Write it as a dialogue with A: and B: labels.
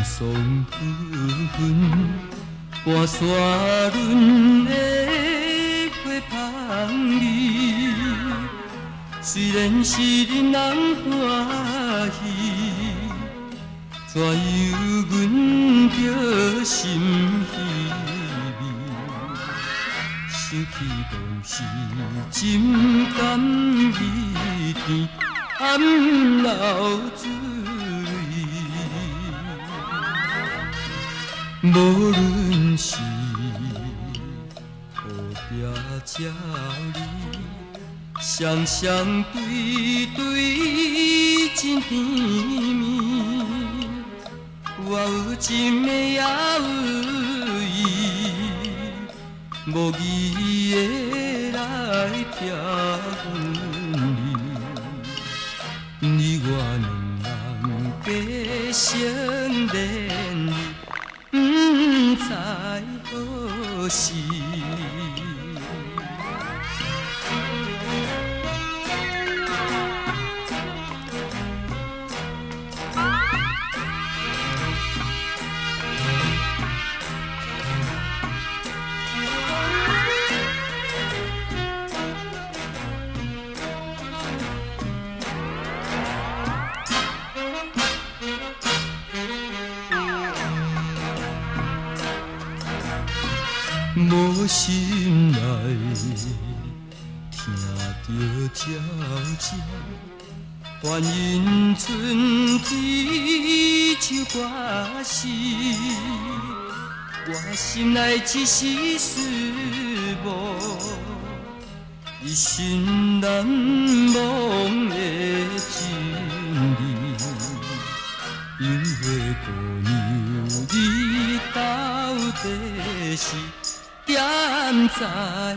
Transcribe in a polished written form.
A: 松不分，半山轮的花香味，虽然是人人欢喜，怎样阮着心稀微？想起当时真甘美甜，暗流珠泪。无论是土壁照你，双双对对真甜蜜，我有情的也有意，无义的来听阮你我两人结成连理。不知何时，无心内听着悄悄，幻影春天唱歌时，我心内一丝思慕，一心难忘的情意，因为姑娘你到底是？点在